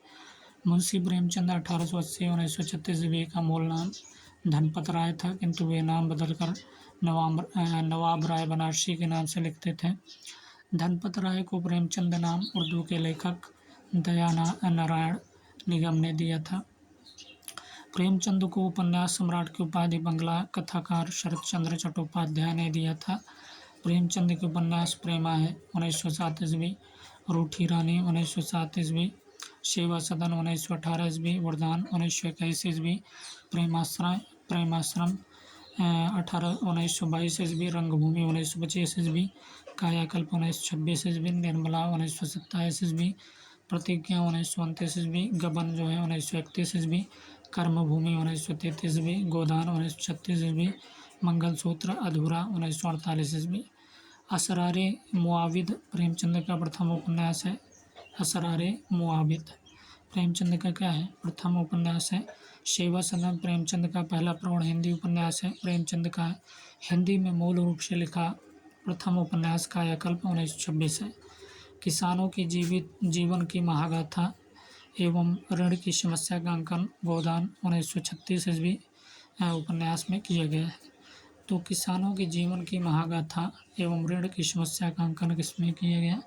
मुंशी प्रेमचंद 1880-1936 ईस्वी का मूल नाम धनपत राय था, किंतु वे नाम बदलकर नवाब राय बनारसी के नाम से लिखते थे। धनपत राय को प्रेमचंद नाम उर्दू के लेखक दया नारायण निगम ने दिया था। प्रेमचंद को उपन्यास सम्राट की उपाधि बंगला कथाकार शरत चंद्र चट्टोपाध्याय ने दिया था। प्रेमचंद के उपन्यास प्रेमा है 1907 ईस्वी, रूठी रानी 1907 ईस्वी, सेवा सदन 1918 ईस्वी, वरदान 1921 ईस्वी, प्रेमाश्रम 1922 ईस्वी, रंगभूमि 1925 ईस्वी, कायाकल्प 1926 ईस्वी, निर्मला 1927 ईस्वी, प्रतिज्ञा 1929 ईस्वी, गबन जो है 1931 ईस्वी, कर्मभूमि 1933 ईस्वी, गोदान 1936 ईस्वी, मंगलसूत्र अधूरा 1948 ईस्वी। असरारे मुआविद प्रेमचंद का प्रथम उपन्यास है। असरारे मुआविद प्रेमचंद का क्या है? प्रथम उपन्यास है। सेवा सदन प्रेमचंद का पहला प्रौढ़ हिंदी उपन्यास है। प्रेमचंद का हिंदी में मूल रूप से लिखा प्रथम उपन्यास कायाकल्प 1926 है। किसानों की जीवन की महागाथा एवं ऋण की समस्या का अंकन गोदान 1936 ईस्वी उपन्यास में किया गया है। तो किसानों के जीवन की महागाथा एवं ऋण की समस्या का अंकन किसमें किया गया?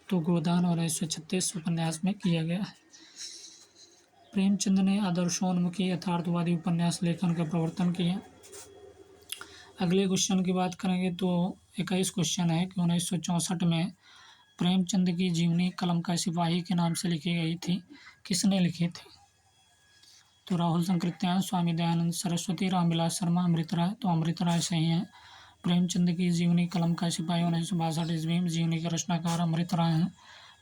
तो गोदान 1936 उपन्यास में किया गया है। प्रेमचंद ने आदर्शोन्मुखी यथार्थवादी उपन्यास लेखन का प्रवर्तन किया। अगले क्वेश्चन की बात करेंगे तो 21 क्वेश्चन है कि 1964 में प्रेमचंद की जीवनी कलम का सिपाही के नाम से लिखी गई थी। किसने लिखी थी? तो राहुल संकृत्यान, स्वामी दयानंद सरस्वती, रामविलास शर्मा, अमृत राय। तो अमृत राय सही है। प्रेमचंद की जीवनी कलम का सिपाही 1962 ईस्वी में, जीवनी के रचनाकार अमृत राय हैं।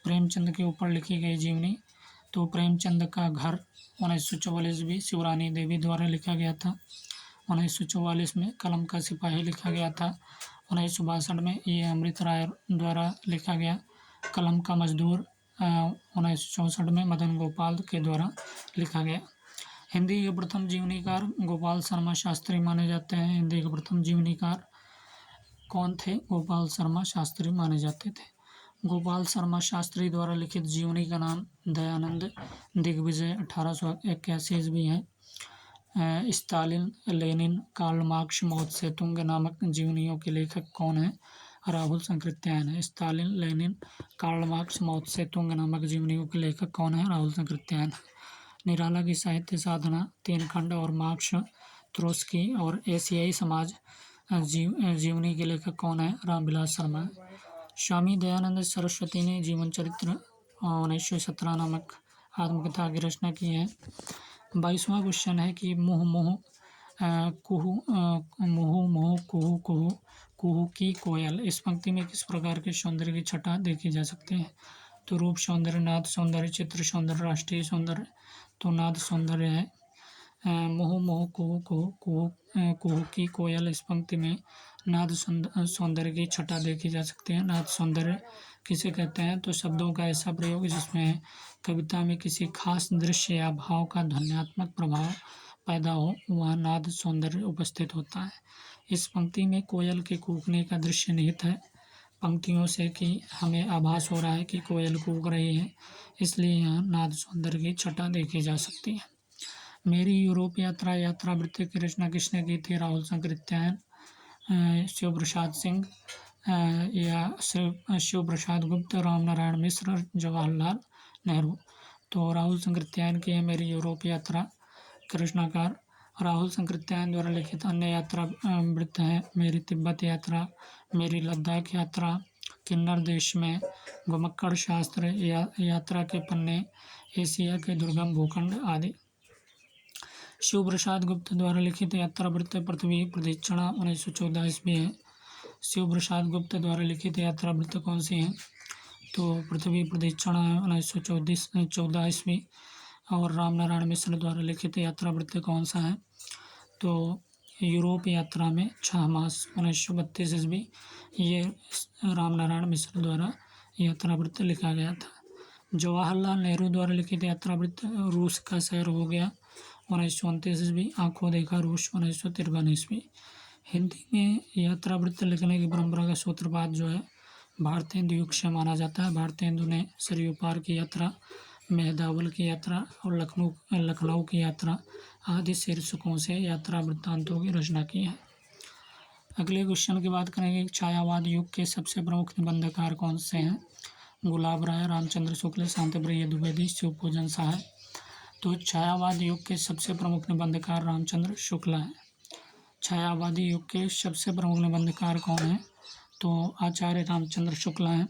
प्रेमचंद के ऊपर लिखी गई जीवनी तो प्रेमचंद का घर 1944 ईस्वी शिवरानी देवी द्वारा लिखा गया था। 1944 में कलम का सिपाही लिखा गया था। 1962 में ये अमृत राय द्वारा लिखा गया कलम का मजदूर 1964 में मदन गोपाल के द्वारा लिखा गया। हिंदी के प्रथम जीवनीकार गोपाल शर्मा शास्त्री माने जाते हैं। हिंदी के प्रथम जीवनीकार कौन थे? गोपाल शर्मा शास्त्री माने जाते थे। गोपाल शर्मा शास्त्री द्वारा लिखित जीवनी का नाम दयानंद दिग्विजय 1881 ईस्वी है। स्टालिन, लेनिन, कार्ल मार्क्स, मौत से तुंग नामक जीवनियों के लेखक कौन है? राहुल संकृत्यायन है। स्टालिन, लेनिन, कार्ल मार्क्स, मौत से तुंग नामक जीवनियों के लेखक कौन है? राहुल संकृत्यायन। निराला की साहित्य साधना 3 खंड और मार्क्स, त्रोस्की और एशियाई समाज जीवनी के लेखक कौन है? रामविलास शर्मा। स्वामी दयानंद सरस्वती ने जीवन चरित्र 1917 नामक आत्मकथा की रचना की है। 22वां क्वेश्चन है कि मुँह मुँह कुहू मुँह मुँह कुहू कुहू कुहू की कोयल इस पंक्ति में किस प्रकार के सौंदर्य की छटा देखी जा सकती है? तो रूप सौंदर्य, नाद सौंदर्य, चित्र सौंदर्य, राष्ट्रीय सौंदर्य। तो नाद सौंदर्य है। मुँह मुँह कुहू कुहू कुहू कुहू की कोयल इस पंक्ति में नाद सौंदर्य की छटा देखी जा सकती है। नाद सौंदर्य किसे कहते हैं? तो शब्दों का ऐसा प्रयोग जिसमें कविता में किसी खास दृश्य या भाव का ध्वन्यात्मक प्रभाव पैदा हो, वह नाद सौंदर्य उपस्थित होता है। इस पंक्ति में कोयल के कूकने का दृश्य निहित है। पंक्तियों से कि हमें आभास हो रहा है कि कोयल कूक रही है, इसलिए यहाँ नाद सौंदर्य की छटा देखी जा सकती है। मेरी यूरोप यात्रा वृत्ति की रचना किसने की थी? राहुल संकृत्यायन, शिव प्रसाद सिंह या शिव प्रसाद गुप्त, राम नारायण मिश्र, जवाहरलाल नेहरू। तो राहुल संकृत्यायन की है मेरी यूरोप यात्रा के रचनाकार। राहुल संकृत्यायन द्वारा लिखित अन्य यात्रा वृत्त हैं मेरी तिब्बत यात्रा, मेरी लद्दाख यात्रा, किन्नर देश में, घुमक्कड़ शास्त्र, यात्रा के पन्ने, एशिया के दुर्गम भूखंड आदि। शिव प्रसाद गुप्त द्वारा लिखित यात्रा वृत्त पृथ्वी प्रदक्षिणा 1914 ईस्वी है। शिव प्रसाद गुप्त द्वारा लिखित यात्रा वृत्त कौन सी है? तो पृथ्वी प्रदक्षिणा है 1914 ईस्वी। और रामनारायण मिश्र द्वारा लिखित यात्रा वृत्त कौन सा है? तो यूरोप यात्रा में 6 मास 1932 ईस्वी। ये रामनारायण मिश्र द्वारा यात्रा वृत्त लिखा गया था। जवाहरलाल नेहरू द्वारा लिखित यात्रा वृत्त रूस का शहर हो गया 1929 ईस्वी। आंखों देखा रूस 1953 ईस्वी। हिंदी में यात्रा वृत्त लिखने की परंपरा का सूत्रपात जो है भारतेंदु युग से माना जाता है। भारतेंदु ने सरयू पार की यात्रा, मेहदावल की यात्रा और लखनऊ की यात्रा आदि शीर्षकों से यात्रा वृत्तांतों की रचना की है। अगले क्वेश्चन की बात करेंगे, छायावाद युग के सबसे प्रमुख निबंधकार कौन से हैं? गुलाब राय, रामचंद्र शुक्ल, शांतिप्रिय द्विवेदी, शिवपूजन सहाय। तो छायावाद युग के सबसे प्रमुख निबंधकार रामचंद्र शुक्ल हैं। छायावादी युग के सबसे प्रमुख निबंधकार कौन हैं? तो आचार्य रामचंद्र शुक्ल हैं।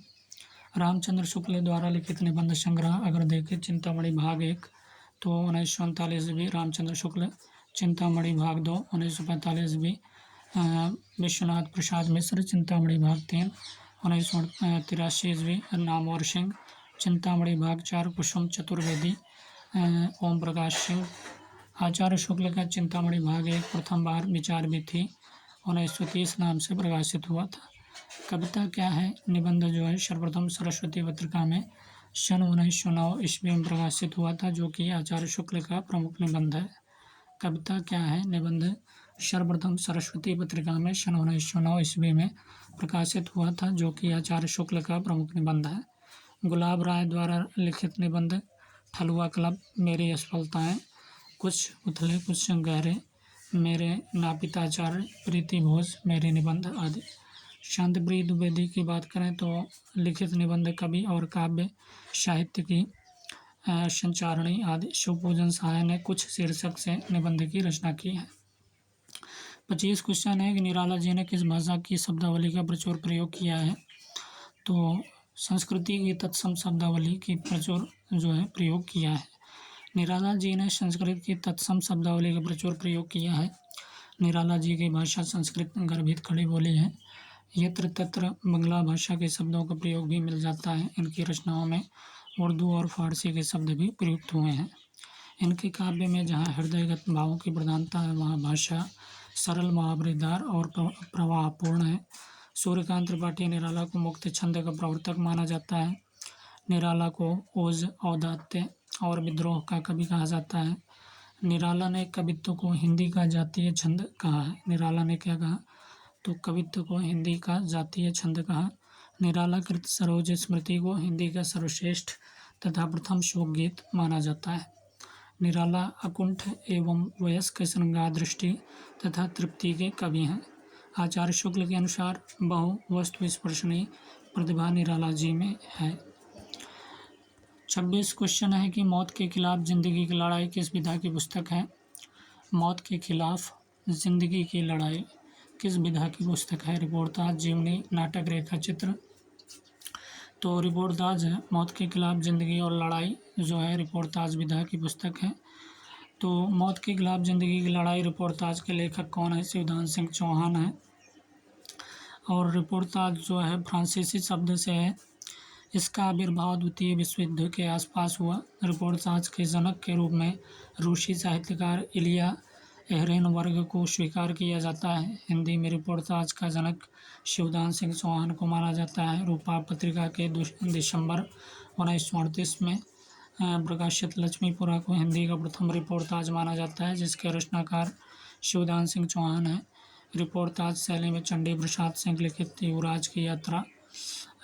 रामचंद्र शुक्ल द्वारा लिखित निबंध संग्रह अगर देखें चिंतामणि भाग 1 तो 1939 ईस्वी। रामचंद्र शुक्ल। चिंतामणि भाग 2 1945 ईस्वी। विश्वनाथ प्रसाद मिश्र चिंतामणि भाग 3 1983 ईस्वी। नामवर सिंह चिंतामणि भाग 4 कुसुम चतुर्वेदी ओम प्रकाश सिंह। आचार्य शुक्ल का चिंतामणि भाग 1 प्रथम बार विचार भी थी 1930 नाम से प्रकाशित हुआ था। कविता क्या है? निबंध जो है सर्वप्रथम सरस्वती पत्रिका में सन 1909 ईस्वी में प्रकाशित हुआ था, जो कि आचार्य शुक्ल का प्रमुख निबंध है। कविता क्या है? निबंध सर्वप्रथम सरस्वती पत्रिका में सन 1909 ईस्वी में प्रकाशित हुआ था, जो कि आचार्य शुक्ल का प्रमुख निबंध है। गुलाब राय द्वारा लिखित निबंध ठलुआ क्लब, मेरी असफलताएं, कुछ उथले कुछ गहरे, मेरे नापिताचार्य, प्रीति भोज, मेरे निबंध आदि। शांतिप्रिय द्विवेदी की बात करें तो लिखित निबंध, कवि और काव्य साहित्य की संचारणी आदि। शिवपूजन सहाय ने कुछ शीर्षक से निबंध की रचना की है। 25 क्वेश्चन है कि निराला जी ने किस भाषा की शब्दावली का प्रचुर प्रयोग किया है? तो संस्कृति की तत्सम शब्दावली की प्रचुर जो है प्रयोग किया है। निराला जी ने संस्कृत की तत्सम शब्दावली का प्रचुर प्रयोग किया है। निराला जी की भाषा संस्कृत गर्भित खड़ी बोली है। यत्र तत्र बंगला भाषा के शब्दों का प्रयोग भी मिल जाता है। इनकी रचनाओं में उर्दू और फारसी के शब्द भी प्रयुक्त हुए हैं। इनके काव्य में जहाँ हृदयगत भावों की प्रधानता है, वहाँ भाषा सरल, मुहावरेदार और प्रवाहपूर्ण है। सूर्यकांत त्रिपाठी निराला को मुक्त छंद का प्रवर्तक माना जाता है। निराला को ओज, औदात्य और विद्रोह का कवि कहा जाता है। निराला ने कवित्व को हिंदी का जातीय छंद कहा है। निराला ने क्या कहा? तो कवित्व को हिंदी का जातीय छंद कहा। निराला कृत सरोज स्मृति को हिंदी का सर्वश्रेष्ठ तथा प्रथम शोक गीत माना जाता है। निराला अकुंठ एवं वयस्क श्रृंगार दृष्टि तथा तृप्ति के कवि हैं। आचार्य शुक्ल के अनुसार बहु वस्तु स्पर्शनीय प्रतिभा निराला जी में है। 26 क्वेश्चन है कि मौत के खिलाफ जिंदगी की लड़ाई किस विधा की पुस्तक है? मौत के खिलाफ जिंदगी की लड़ाई किस विधा की पुस्तक है? रिपोर्टाज, जीवनी, नाटक, रेखा चित्र। तो रिपोर्टाज है। मौत के खिलाफ जिंदगी और लड़ाई जो है रिपोर्टाज विधा की पुस्तक है। तो मौत के खिलाफ जिंदगी की लड़ाई रिपोर्टाज के लेखक कौन है? शिवदान सिंह चौहान है। और रिपोर्टाज जो है फ्रांसीसी शब्द से है। इसका आविर्भाव द्वितीय विश्व युद्ध के आसपास हुआ। रिपोर्टाज के जनक के रूप में रूसी साहित्यकार इलिया एहरेनबर्ग को स्वीकार किया जाता है। हिंदी में रिपोर्टाज का जनक शिवदान सिंह चौहान को माना जाता है। रूपा पत्रिका के दिसंबर 1938 में प्रकाशित लक्ष्मीपुरा को हिंदी का प्रथम रिपोर्टाज माना जाता है, जिसके रचनाकार शिवदान सिंह चौहान है। रिपोर्टाज शैली में चंडी प्रसाद सिंह लिखित युवराज की यात्रा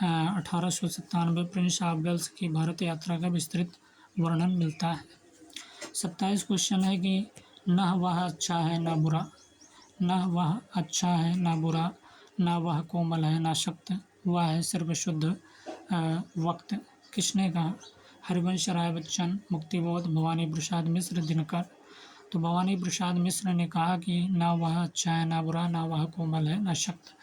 1897 प्रिंस ऑफ वेल्स की भारत यात्रा का विस्तृत वर्णन मिलता है। 27 क्वेश्चन है कि न वह अच्छा है न बुरा, न वह अच्छा है न बुरा, न वह कोमल है न शक्त, वह है सिर्फ शुद्ध वक्त। किसने कहा? हरिवंश राय बच्चन, मुक्तिबोध, भवानी प्रसाद मिश्र, दिनकर। तो भवानी प्रसाद मिश्र ने कहा कि न वह अच्छा है न बुरा, न वह कोमल है न शक्त,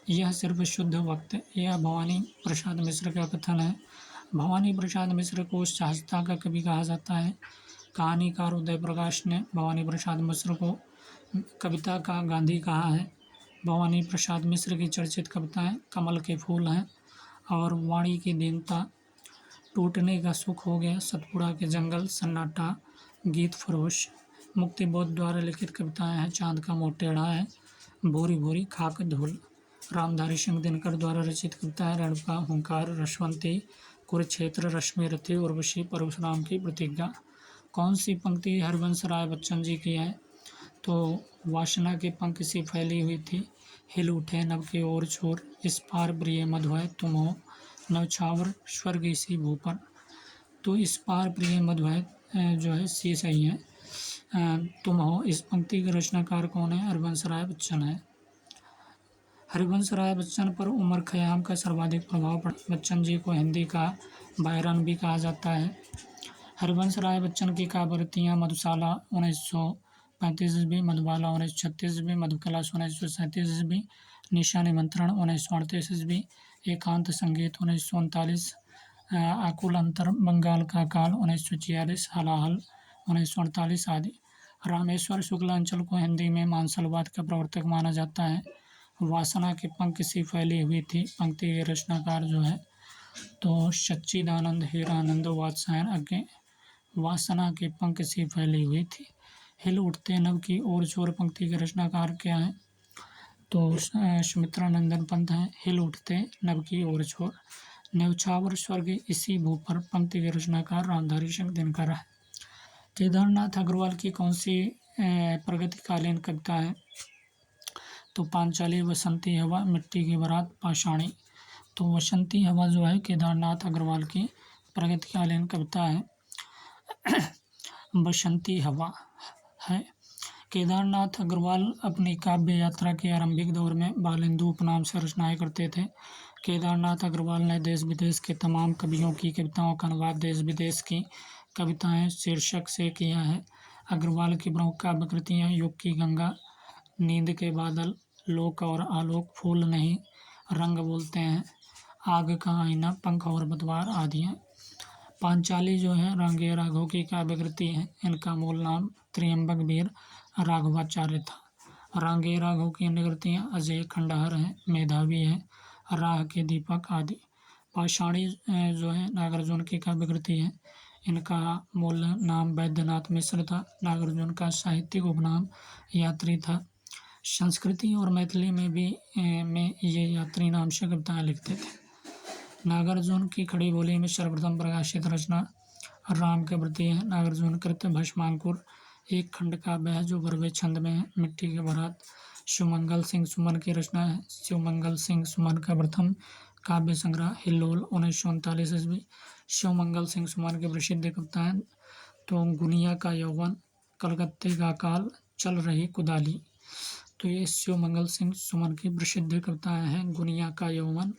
यह सिर्फ शुद्ध वक्त। यह भवानी प्रसाद मिश्र का कथन है। भवानी प्रसाद मिश्र को सहजता का कवि कहा जाता है। कहानीकार उदय प्रकाश ने भवानी प्रसाद मिश्र को कविता का गांधी कहा है। भवानी प्रसाद मिश्र की चर्चित कविताएं कमल के फूल हैं और वाणी की दीनता, टूटने का सुख हो गया, सतपुड़ा के जंगल, सन्नाटा, गीत फरोश। मुक्ति बोध द्वारा लिखित कविताएं हैं चांद का मुंह टेढ़ा है, भूरी भूरी खाक धूल। रामधारी सिंह दिनकर द्वारा रचित कविताएं रेणुका, हुंकार, रसवंती, कुरुक्षेत्र, रश्मि रथी, उर्वशी, परशुराम की प्रतिज्ञा। कौन सी पंक्ति हरिवंश राय बच्चन जी की है? तो वासना के पंख सी फैली हुई थी, हिल उठे नभ के ओर छोर, इस पार प्रिय मधु है तुम हो, नवछावर स्वर्ग इसी भू पर। तो इस पार प्रिय मधु है जो है सी सही है। तुम हो, इस पंक्ति के रचनाकार कौन है? हरिवंश राय बच्चन है। हरिवंश राय बच्चन पर उमर खयाम का सर्वाधिक प्रभाव पड़ा। बच्चन जी को हिंदी का बायरन भी कहा जाता है। हरिवंश राय बच्चन की काव्यकृतियाँ मधुशाला 1935 ईस्वी, मधुबाला 1936 ईस्वी, मधुकलश 1937 ईस्वी, निशा निमंत्रण 1938 ईस्वी, एकांत संगीत 1939, आकुल अंतर, बंगाल का काल 1946, हलाहल 1948 आदि। रामेश्वर शुक्लांचल को हिंदी में मानसलवाद का प्रवर्तक माना जाता है। वासना के पंख सी फैली हुई थी पंक्ति के रचनाकार जो है तो सच्चिदानंद हीरानंद वात्सायन अज्ञे। वासना के पंख सी फैली हुई थी, हिल उठते नभ की ओर छोर पंक्ति के रचनाकार क्या है? तो सुमित्रानंदन पंत हैं। हिल उठते नभ की ओर छोर, न्यौछावर स्वर्ग इसी भू पर पंक्ति के रचनाकार रामधारी सिंह दिनकर है। केदारनाथ अग्रवाल की कौन सी प्रगतिकालीन कविता है? तो पांचाली, बसंती हवा, मिट्टी की बारात, पाषाणी। तो बसंती हवा जो है केदारनाथ अग्रवाल की प्रगतिकालीन कविता है। बसंती हवा है। केदारनाथ अग्रवाल अपनी काव्य यात्रा के आरंभिक दौर में बालेंदु उपनाम से रचनाएं करते थे। केदारनाथ अग्रवाल ने देश विदेश के तमाम कवियों की कविताओं का अनुवाद देश विदेश की कविताएं शीर्षक से किया है। अग्रवाल की प्रमुख काव्य कृतियाँ युग की गंगा, नींद के बादल, लोक और आलोक, फूल नहीं रंग बोलते हैं, आग का आईना, पंख और पतवार आदि हैं। पांचाली जो है रांगे राघव की काव्य कृति है। इनका मूल नाम त्र्यंबक वीर राघवाचार्य था। रांगे राघव की अन्य कृतियाँ अजय खंडहर हैं, मेधावी है, राह के दीपक आदि। पाषाणी जो है नागार्जुन की काव्य कृति है। इनका मूल नाम वैद्यनाथ मिश्र था। नागार्जुन का साहित्यिक उपनाम यात्री था। संस्कृति और मैथिली में ये यात्री नाम से कविताएं लिखते थे। नागार्जुन की खड़ी बोली में सर्वप्रथम प्रकाशित रचना राम के प्रति है। नागार्जुन कृत भस्मांकुर एक खंड काव्य है जो बरवे छंद में है। मिट्टी की बारात शिवमंगल सिंह सुमन की रचना है। शिवमंगल सिंह सुमन का प्रथम काव्य संग्रह हिल्लोल 1939 ईस्वी। शिवमंगल सिंह सुमन की प्रसिद्ध कविताएं तो गुनिया का यौवन, कलकत्ते का काल, चल रही कुदाली। तो ये शिवमंगल सिंह सुमन की प्रसिद्ध कविताएं हैं, गुनिया का यौवन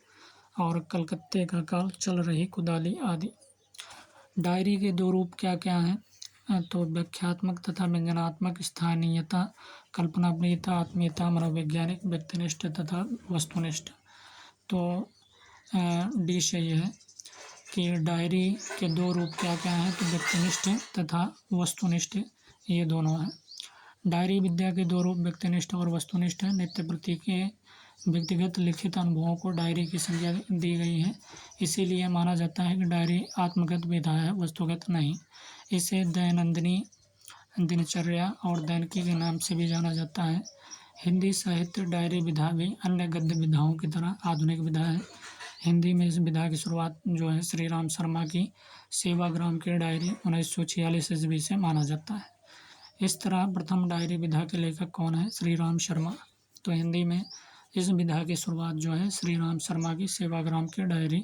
और कलकत्ते का काल, चल रही कुदाली आदि। डायरी के दो रूप क्या क्या हैं? तो व्याख्यात्मक तथा व्यंजनात्मक, स्थानीयता, कल्पनाप्रियता, आत्मीयता, मनोवैज्ञानिक, व्यक्तिनिष्ठ तथा वस्तुनिष्ठ। तो डी सही है कि डायरी के दो रूप क्या क्या हैं? तो व्यक्तिनिष्ठ तथा वस्तुनिष्ठ ये दोनों हैं। डायरी विद्या के दो रूप व्यक्तिनिष्ठ और वस्तुनिष्ठ है। नित्य प्रति के व्यक्तिगत लिखित अनुभवों को डायरी की संज्ञा दी गई है। इसीलिए माना जाता है कि डायरी आत्मगत विधा है, वस्तुगत नहीं। इसे दैनंदिनी, दिनचर्या और दैनिकी के नाम से भी जाना जाता है। हिंदी साहित्य डायरी विधा भी अन्य गद्य विधाओं की तरह आधुनिक विधा है। हिंदी में इस विधा की शुरुआत जो है श्री राम शर्मा की सेवाग्राम की डायरी 1946 ईस्वी से माना जाता है। इस तरह प्रथम डायरी विधा के लेखक कौन है? श्री राम शर्मा। तो हिंदी में इस विधा की शुरुआत जो है श्री राम शर्मा की सेवाग्राम की डायरी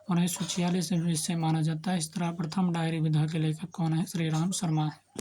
1946 ईस्वी से माना जाता है। इस तरह प्रथम डायरी विधा के लेखक कौन है? श्री राम शर्मा है।